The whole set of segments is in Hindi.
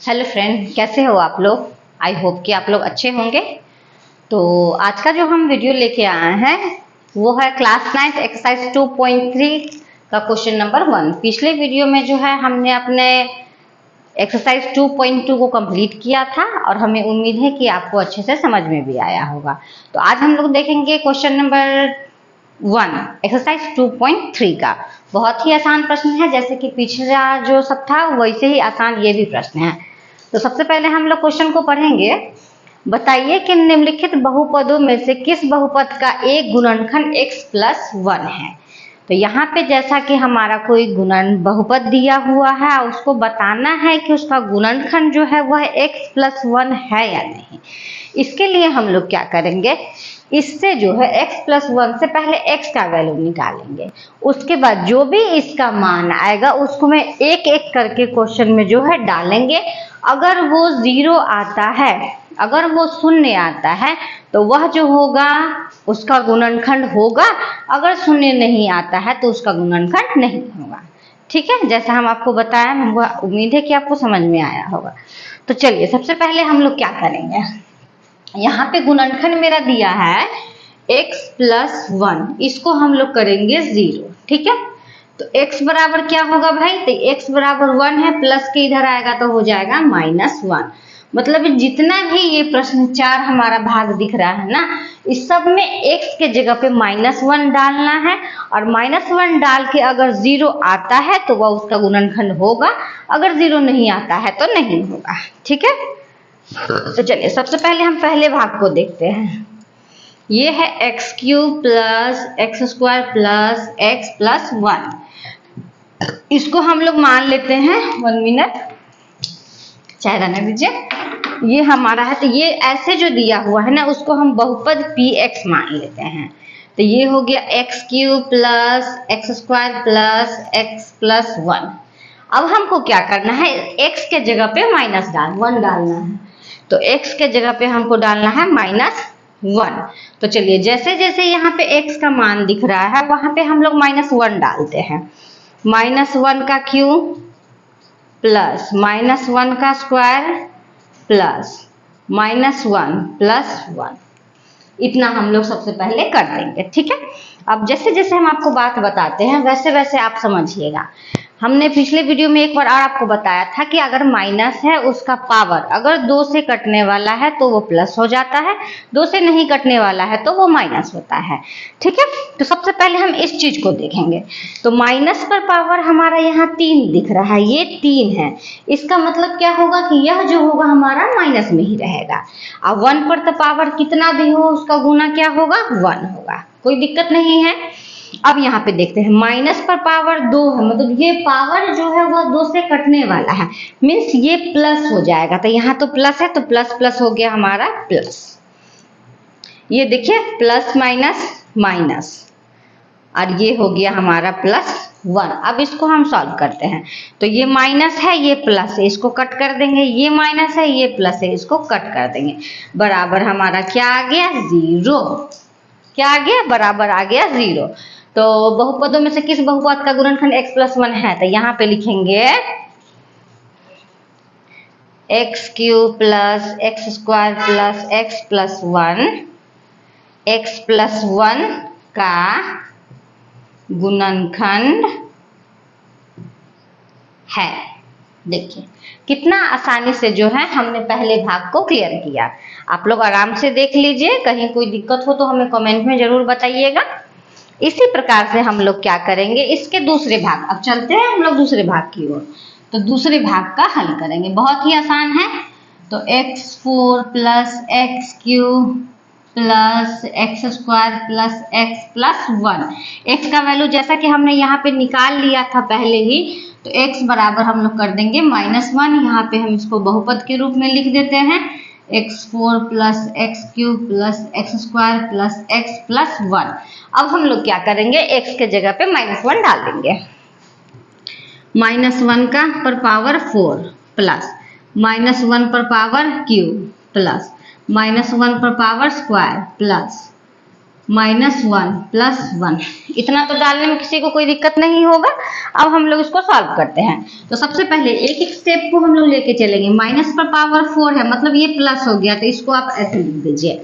हेलो फ्रेंड, कैसे हो आप लोग। आई होप कि आप लोग अच्छे होंगे। तो आज का जो हम वीडियो लेके आए हैं वो है क्लास 9 एक्सरसाइज 2.3 का क्वेश्चन नंबर 1। पिछले वीडियो में जो है हमने अपने एक्सरसाइज 2.2 को कंप्लीट किया था और हमें उम्मीद है कि आपको अच्छे से समझ में भी आया होगा। तो आज हम लोग देखेंगे क्वेश्चन नंबर 1 एक्सरसाइज 2.3 का। बहुत ही आसान प्रश्न है, जैसे कि पिछला जो सब था वैसे ही आसान ये भी प्रश्न है। तो सबसे पहले हम लोग क्वेश्चन को पढ़ेंगे। बताइए कि निम्नलिखित बहुपदों में से किस बहुपद का एक गुणनखंड x प्लस 1 है। तो यहाँ पे जैसा कि हमारा कोई गुणन बहुपद दिया हुआ है, उसको बताना है कि उसका गुणनखंड जो है वह x प्लस 1 है या नहीं। इसके लिए हम लोग क्या करेंगे, इससे जो है x प्लस 1 से पहले x का वैल्यू निकालेंगे। उसके बाद जो भी इसका मान आएगा उसको मैं एक एक करके क्वेश्चन में जो है डालेंगे। अगर वो 0 आता है, अगर वो 0 आता है तो वह जो होगा उसका गुणनखंड होगा। अगर 0 नहीं आता है तो उसका गुणनखंड नहीं होगा। ठीक है, जैसा हम आपको बताया, हमको उम्मीद है कि आपको समझ में आया होगा। तो चलिए सबसे पहले हम लोग क्या करेंगे, यहाँ पे गुणनखंड मेरा दिया है x प्लस 1, इसको हम लोग करेंगे 0। ठीक है, तो x बराबर क्या होगा भाई, तो x बराबर 1 है, प्लस के इधर आएगा तो हो जाएगा -1। मतलब जितना भी ये प्रश्न 4 हमारा भाग दिख रहा है ना, इस सब में x के जगह पे -1 डालना है और -1 डाल के अगर 0 आता है तो वह उसका गुणनखंड होगा, अगर 0 नहीं आता है तो नहीं होगा। ठीक है, तो चलिए सबसे पहले हम पहले भाग को देखते हैं। ये है x³ plus x square plus x plus 1। इसको हम लोग मान लेते हैं, 1 मिनट चाहे रहने दीजिए। ये हमारा है, तो ये ऐसे जो दिया हुआ है ना उसको हम बहुपद px मान लेते हैं। तो ये हो गया x³ plus x square plus x plus 1। अब हमको क्या करना है, x के जगह पे -1 डालना है। तो x के जगह पे हमको डालना है -1। तो चलिए जैसे जैसे यहाँ पे x का मान दिख रहा है वहां पे हम लोग -1 डालते हैं। -1 का क्यूब प्लस -1 का स्क्वायर प्लस -1 प्लस 1, इतना हम लोग सबसे पहले कर देंगे। ठीक है, अब जैसे जैसे हम आपको बात बताते हैं वैसे वैसे आप समझिएगा। हमने पिछले वीडियो में एक बार और आपको बताया था कि अगर माइनस है उसका पावर अगर 2 से कटने वाला है तो वो प्लस हो जाता है, 2 से नहीं कटने वाला है तो वो माइनस होता है। ठीक है, तो सबसे पहले हम इस चीज को देखेंगे। तो माइनस पर पावर हमारा यहाँ 3 दिख रहा है, ये 3 है। इसका मतलब क्या होगा कि यह जो होगा हमारा माइनस में ही रहेगा। अब 1 पर तो पावर कितना भी हो उसका गुना क्या होगा, 1 होगा, कोई दिक्कत नहीं है। अब यहाँ पे देखते हैं, माइनस पर पावर 2 है, मतलब ये पावर जो है वह 2 से कटने वाला है, मीन्स ये प्लस हो जाएगा। तो यहाँ तो प्लस है तो प्लस प्लस हो गया हमारा प्लस। ये देखिए प्लस माइनस माइनस, और ये हो गया हमारा +1। अब इसको हम सॉल्व करते हैं। तो ये माइनस है ये प्लस है, इसको कट कर देंगे। ये माइनस है ये प्लस है, इसको कट कर देंगे। बराबर हमारा क्या आ गया, 0। क्या आ गया, बराबर आ गया 0। तो बहुपदों में से किस बहुपद का गुणनखंड x प्लस 1 है, तो यहाँ पे लिखेंगे x³ plus x square plus x plus 1, x plus 1 का गुणनखंड है। देखिए कितना आसानी से जो है हमने पहले भाग को क्लियर किया। आप लोग आराम से देख लीजिए, कहीं कोई दिक्कत हो तो हमें कमेंट में जरूर बताइएगा। इसी प्रकार से हम लोग क्या करेंगे, इसके दूसरे भाग, अब चलते हैं हम लोग दूसरे भाग की ओर। तो दूसरे भाग का हल करेंगे, बहुत ही आसान है। तो x4 plus x³ plus x square plus x plus 1, x का वैल्यू जैसा कि हमने यहाँ पे निकाल लिया था पहले ही, तो x बराबर हम लोग कर देंगे -1। यहाँ पे हम इसको बहुपद के रूप में लिख देते हैं, x4 plus x³ plus x square plus x plus 1। अब हम लोग क्या करेंगे, x के जगह पे -1 डाल देंगे। -1 का पर पावर 4 प्लस -1 पर पावर क्यूब प्लस -1 पर पावर स्क्वायर प्लस -1 + 1। इतना तो डालने में किसी को कोई दिक्कत नहीं होगा। अब हम लोग इसको सॉल्व करते हैं। तो सबसे पहले एक एक स्टेप को हम लोग लेके चलेंगे। माइनस पर पावर 4 है, मतलब ये प्लस हो गया, तो इसको आप ऐसे लिख दीजिए।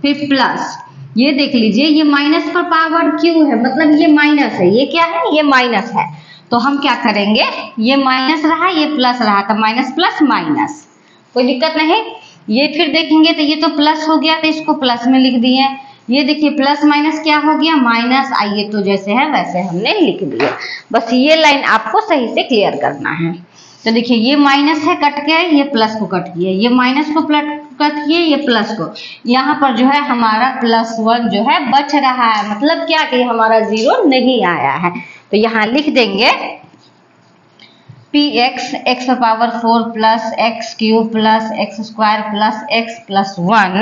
फिर प्लस, ये देख लीजिए, ये माइनस पर पावर क्यू है, मतलब ये माइनस है। ये क्या है? ये माइनस है। तो हम क्या करेंगे, ये माइनस रहा, ये प्लस रहा, तो माइनस प्लस माइनस, कोई दिक्कत नहीं। ये फिर देखेंगे तो ये तो प्लस हो गया, तो इसको प्लस में लिख दिए। ये देखिए प्लस माइनस क्या हो गया? माइनस। आइए तो जैसे है वैसे हमने लिख दिया। बस ये लाइन आपको सही से क्लियर करना है। तो देखिए ये माइनस है, कट गया, ये प्लस को कट किया, ये माइनस को कट किए, ये प्लस को। यहाँ पर जो है हमारा +1 जो है बच रहा है, मतलब क्या कि हमारा 0 नहीं आया है। तो यहाँ लिख देंगे px x⁴ plus x³ plus x² plus x+1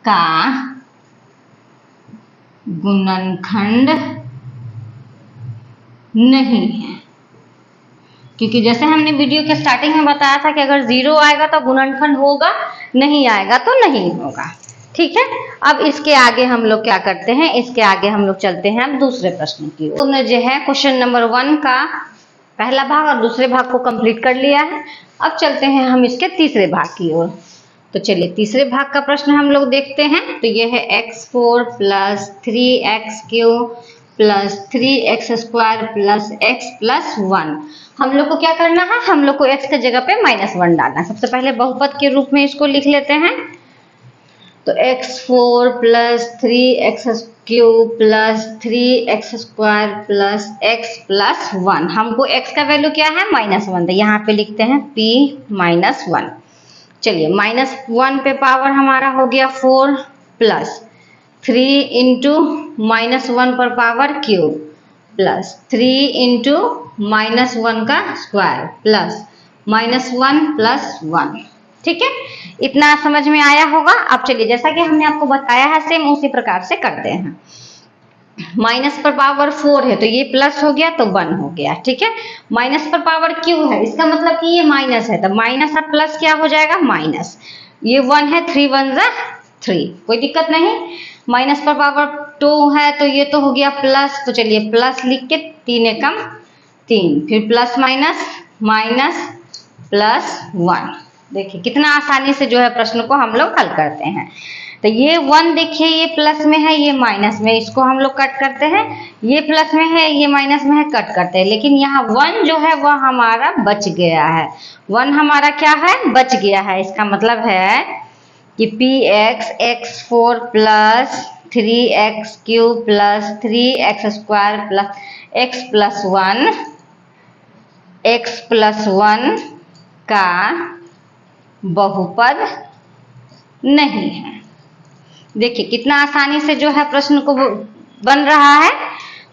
का गुणनखंड नहीं है। क्योंकि जैसे हमने वीडियो के स्टार्टिंग में बताया था कि अगर 0 आएगा तो गुणनखंड होगा, नहीं आएगा तो नहीं होगा। ठीक है। अब इसके आगे हम लोग क्या करते हैं, इसके आगे हम लोग चलते हैं अब दूसरे प्रश्न की ओर। हमने जो है क्वेश्चन नंबर 1 का पहला भाग और दूसरे भाग को कंप्लीट कर लिया है। अब चलते हैं हम इसके तीसरे भाग की ओर। तो चलिए तीसरे भाग का प्रश्न हम लोग देखते हैं। तो ये है x4 + 3x³ + 3x² + x+1। हम लोग को क्या करना है, हम लोग को x के जगह पे -1 डालना है। सबसे पहले बहुपद के रूप में इसको लिख लेते हैं। तो x4 + 3x³ + 3x² + x+1। हमको x का वैल्यू क्या है? -1। तो यहाँ पे लिखते हैं p-1। चलिए -1 पे पावर हमारा हो गया 4 प्लस 3 इंटू -1 पर पावर क्यूब प्लस 3 इंटू -1 का स्क्वायर प्लस -1 + 1। ठीक है, इतना समझ में आया होगा। अब चलिए जैसा कि हमने आपको बताया है सेम उसी प्रकार से करते हैं। माइनस पर पावर 4 है तो ये प्लस हो गया तो 1 हो गया। ठीक है, माइनस पर पावर क्यू है, इसका मतलब कि ये माइनस है, तो माइनस और प्लस क्या हो जाएगा? माइनस। ये 1 है, 3 1 जा 3, कोई दिक्कत नहीं। माइनस पर पावर 2 है तो ये तो हो गया प्लस, तो चलिए प्लस लिख के 3 एकम 3, फिर प्लस माइनस माइनस प्लस 1। देखिए कितना आसानी से जो है प्रश्न को हम लोग हल करते हैं। तो ये 1 देखिए ये प्लस में है, ये माइनस में, इसको हम लोग कट करते हैं। ये प्लस में है, ये माइनस में है, कट करते हैं। लेकिन यहाँ 1 जो है वह हमारा बच गया है। 1 हमारा क्या है? बच गया है। इसका मतलब है कि px x4 + 3x³ + 3x² + x+1 x+1 का बहुपद नहीं है। देखिए कितना आसानी से जो है प्रश्न को बन रहा है।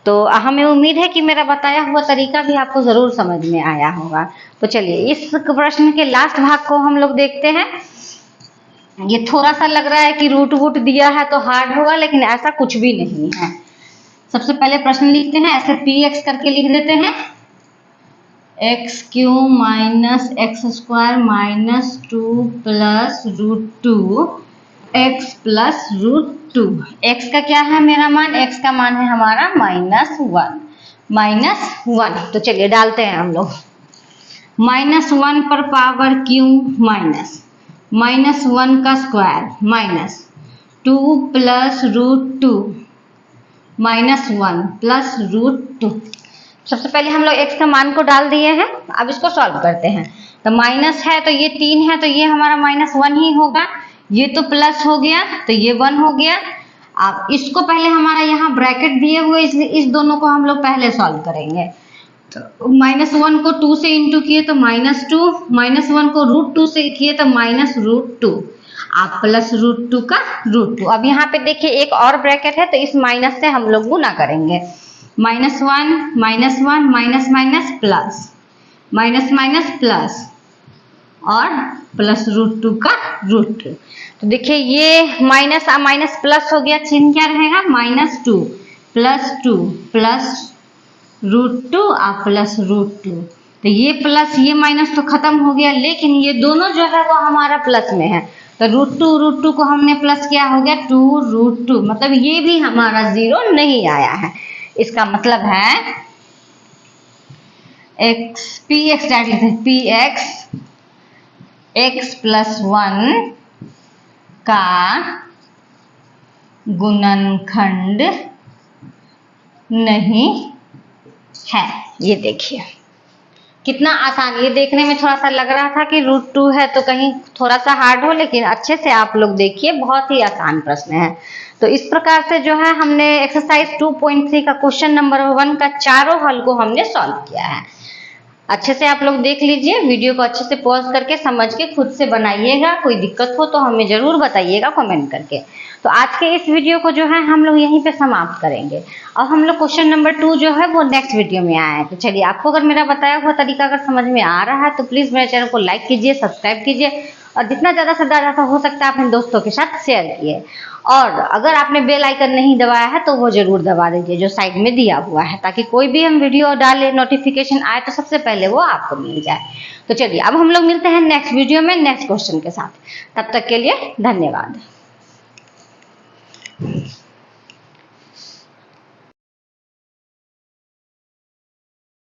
तो हमें उम्मीद है कि मेरा बताया हुआ तरीका भी आपको जरूर समझ में आया होगा। तो चलिए इस प्रश्न के लास्ट भाग को हम लोग देखते हैं। ये थोड़ा सा लग रहा है कि रूट वूट दिया है तो हार्ड होगा, लेकिन ऐसा कुछ भी नहीं है। सबसे पहले प्रश्न लिखते हैं, ऐसे px करके लिख देते हैं, x³ - x² - 2 + √2 x + √2। x का क्या है मेरा मान? x का मान है हमारा -1। तो चलिए डालते हैं हम लोग। -1 पर पावर क्यू माइनस -1 का स्क्वायर माइनस 2 + √2 -1 + √2। सबसे पहले हम लोग x का मान को डाल दिए हैं। अब इसको सॉल्व करते हैं। तो माइनस है तो ये 3 है तो ये हमारा -1 ही होगा। ये तो प्लस हो गया तो ये 1 हो गया। अब इसको पहले हमारा यहाँ ब्रैकेट दिए हुए, इसलिए इस दोनों को हम लोग पहले सॉल्व करेंगे। तो -1 को 2 से इंटू किए तो -2, -1 को √2 से किए तो -√2, आप प्लस √2 का √2। अब यहाँ पे देखिए एक और ब्रैकेट है तो इस माइनस से हम लोग गुना करेंगे। -1 -1 minus minus plus minus minus plus और प्लस √2 का √2। तो देखिए ये माइनस माइनस प्लस हो गया, चिन्ह क्या रहेगा? -2 + 2 + √2 और प्लस √2। तो ये प्लस ये माइनस तो खत्म हो गया, लेकिन ये दोनों जो है वो हमारा प्लस में है, तो √2 को हमने प्लस किया, हो गया 2√2, मतलब ये भी हमारा 0 नहीं आया है। इसका मतलब है px डायरेक्ट लिखते हैं, px x+1 का गुणनखंड नहीं है। ये देखिए कितना आसान, ये देखने में थोड़ा सा लग रहा था कि √2 है तो कहीं थोड़ा सा हार्ड हो, लेकिन अच्छे से आप लोग देखिए बहुत ही आसान प्रश्न है। तो इस प्रकार से जो है हमने एक्सरसाइज 2.3 का क्वेश्चन नंबर 1 का चारों हल को हमने सॉल्व किया है। अच्छे से आप लोग देख लीजिए, वीडियो को अच्छे से पॉज करके समझ के खुद से बनाइएगा। कोई दिक्कत हो तो हमें जरूर बताइएगा कमेंट करके। तो आज के इस वीडियो को जो है हम लोग यहीं पे समाप्त करेंगे, और हम लोग क्वेश्चन नंबर 2 जो है वो नेक्स्ट वीडियो में आए हैं। तो चलिए, आपको अगर मेरा बताया हुआ तरीका अगर समझ में आ रहा है तो प्लीज़ मेरे चैनल को लाइक कीजिए, सब्सक्राइब कीजिए, और जितना ज़्यादा से ज़्यादा हो सकता है अपने दोस्तों के साथ शेयर किए। और अगर आपने बेल आइकन नहीं दबाया है तो वो जरूर दबा दीजिए जो साइड में दिया हुआ है, ताकि कोई भी हम वीडियो डाले नोटिफिकेशन आए तो सबसे पहले वो आपको मिल जाए। तो चलिए, अब हम लोग मिलते हैं नेक्स्ट वीडियो में नेक्स्ट क्वेश्चन के साथ। तब तक के लिए धन्यवाद।